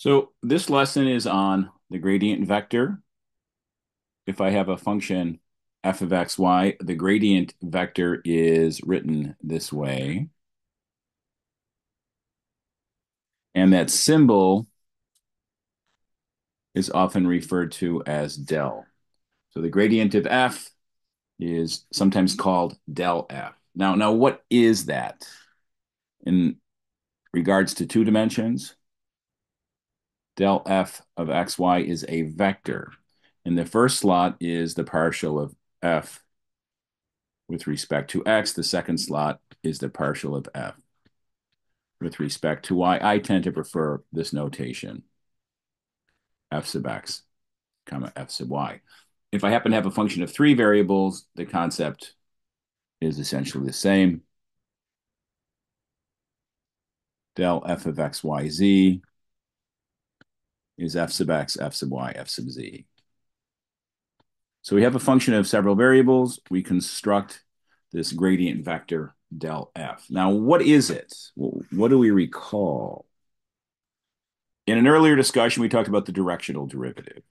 So this lesson is on the gradient vector. If I have a function f of x, y, the gradient vector is written this way. And that symbol is often referred to as del. So the gradient of f is sometimes called del f. Now what is that in regards to two dimensions? Del f of xy is a vector. And the first slot is the partial of f with respect to x. The second slot is the partial of f with respect to y. I tend to prefer this notation, f sub x, comma, f sub y. If I happen to have a function of three variables, the concept is essentially the same. Del f of x, y, z is f sub x, f sub y, f sub z. So we have a function of several variables. We construct this gradient vector del f. Now, what is it? What do we recall? In an earlier discussion, we talked about the directional derivative.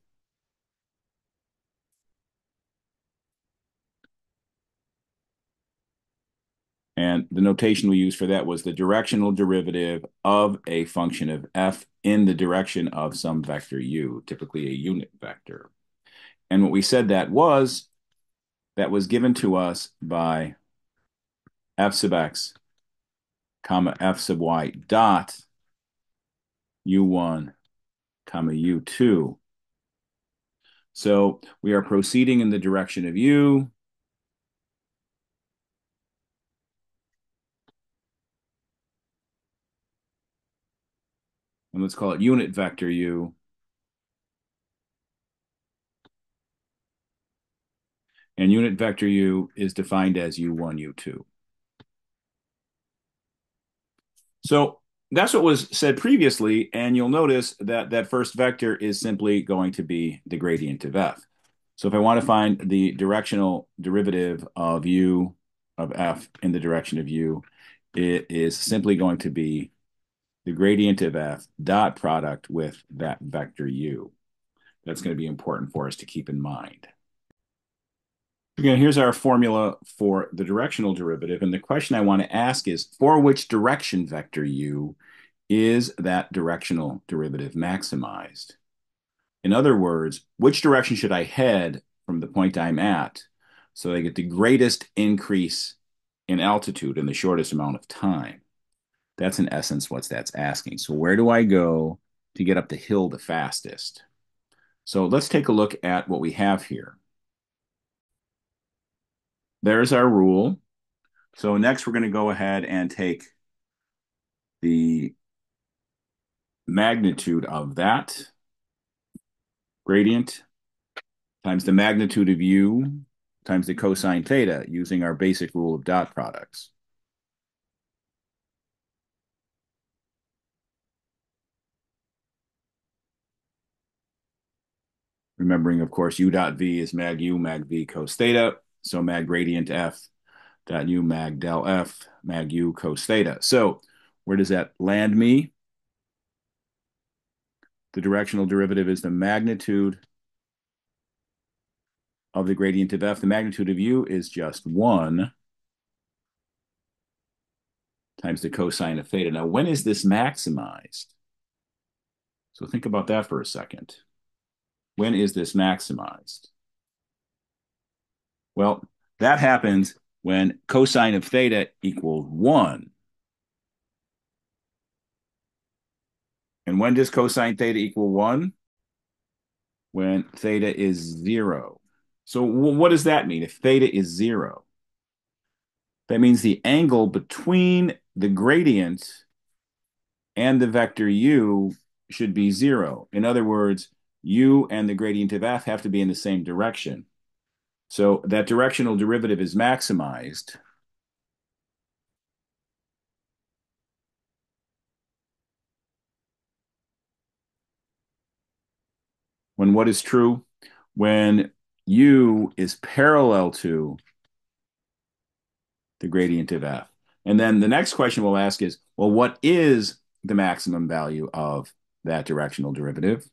And the notation we used for that was the directional derivative of a function of f in the direction of some vector u, typically a unit vector. And what we said that was given to us by f sub x, comma, f sub y dot u1, comma, u2. So we are proceeding in the direction of u. And let's call it unit vector u. And unit vector u is defined as u1, u2. So that's what was said previously, and you'll notice that that first vector is simply going to be the gradient of f. So if I want to find the directional derivative of u of f in the direction of u, it is simply going to be the gradient of f dot product with that vector u. That's going to be important for us to keep in mind. Again, here's our formula for the directional derivative. And the question I want to ask is, for which direction vector u is that directional derivative maximized? In other words, which direction should I head from the point I'm at so I get the greatest increase in altitude in the shortest amount of time? That's in essence what that's asking. So where do I go to get up the hill the fastest? So let's take a look at what we have here. There's our rule. So next we're going to go ahead and take the magnitude of that gradient times the magnitude of u times the cosine theta using our basic rule of dot products. Remembering, of course, u dot v is mag u, mag v cos theta. So mag gradient f dot u mag del f, mag u cos theta. So where does that land me? The directional derivative is the magnitude of the gradient of f. The magnitude of u is just 1 times the cosine of theta. Now, when is this maximized? So think about that for a second. When is this maximized? Well, that happens when cosine of theta equals 1. And when does cosine theta equal 1? When theta is 0. So what does that mean if theta is 0? That means the angle between the gradient and the vector u should be 0. In other words, u and the gradient of f have to be in the same direction. So that directional derivative is maximized when what is true? When u is parallel to the gradient of f. And then the next question we'll ask is, well, what is the maximum value of that directional derivative.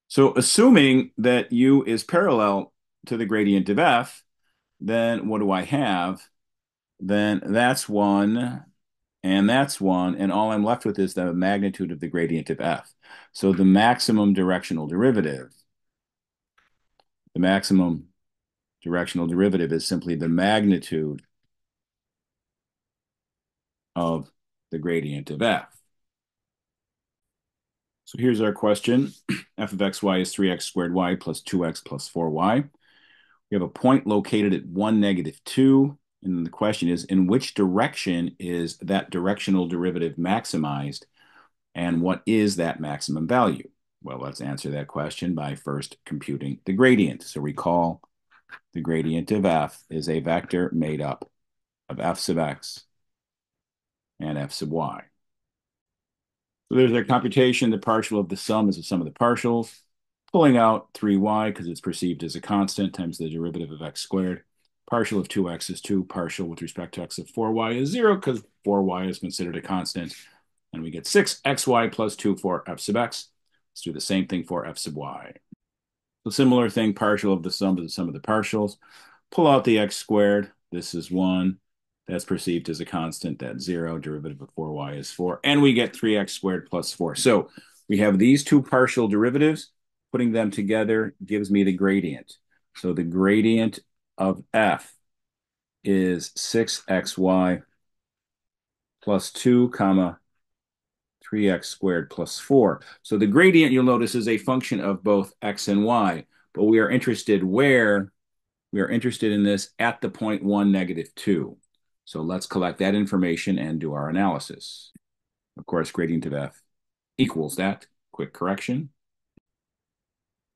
So assuming that u is parallel to the gradient of f, then what do I have? Then that's 1, and that's 1, and all I'm left with is the magnitude of the gradient of f. So the maximum directional derivative is simply the magnitude of the gradient of f. So here's our question. F of xy is 3x squared y plus 2x plus 4y. We have a point located at 1, -2. And the question is, in which direction is that directional derivative maximized? And what is that maximum value? Well, let's answer that question by first computing the gradient. So recall the gradient of f is a vector made up of f sub x and f sub y. So there's our computation. The partial of the sum is the sum of the partials. Pulling out 3y because it's perceived as a constant times the derivative of x squared. Partial of 2x is 2. Partial with respect to x of 4y is 0 because 4y is considered a constant. And we get 6xy plus 2 for f sub x. Let's do the same thing for f sub y. So similar thing, partial of the sum is the sum of the partials. Pull out the x squared. This is 1. That's perceived as a constant. That's 0. Derivative of 4y is 4. And we get 3x squared plus 4. So we have these two partial derivatives. Putting them together gives me the gradient. So the gradient of f is 6xy plus 2, 3x squared plus 4. So the gradient, you'll notice, is a function of both x and y. But we are interested where? We are interested in this at the point 1, -2. So let's collect that information and do our analysis. Of course, gradient of f equals that. Quick correction.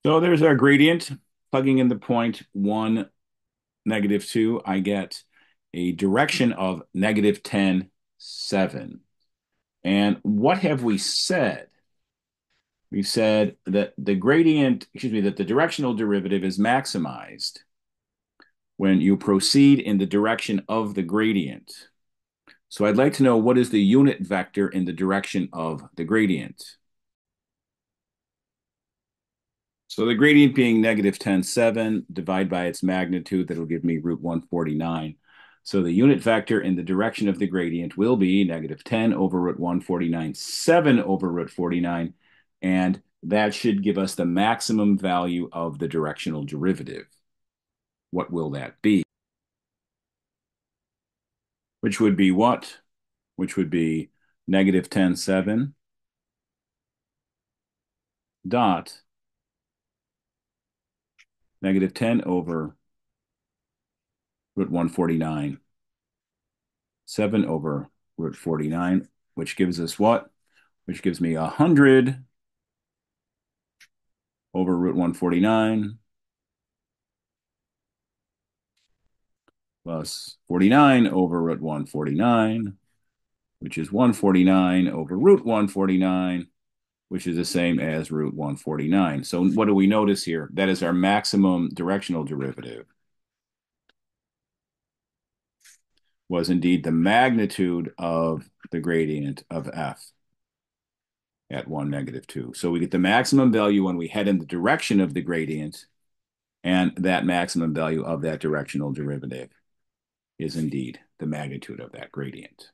So there's our gradient. Plugging in the point 1, -2, I get a direction of -10, 7. And what have we said? We've said that the directional derivative is maximized when you proceed in the direction of the gradient. So I'd like to know, what is the unit vector in the direction of the gradient? So the gradient being -10, 7, divide by its magnitude, that'll give me root 149. So the unit vector in the direction of the gradient will be -10 over root 149, 7 over root 49, and that should give us the maximum value of the directional derivative. What will that be? Which would be what? Which would be -10, 7 dot -10 over root 149, 7 over root 49, which gives us what? Which gives me 100 over root 149 plus 49 over root 149, which is 149 over root 149, which is the same as root 149. So what do we notice here? That is our maximum directional derivative. Was indeed the magnitude of the gradient of f at 1, -2. So we get the maximum value when we head in the direction of the gradient, and that maximum value of that directional derivative is indeed the magnitude of that gradient.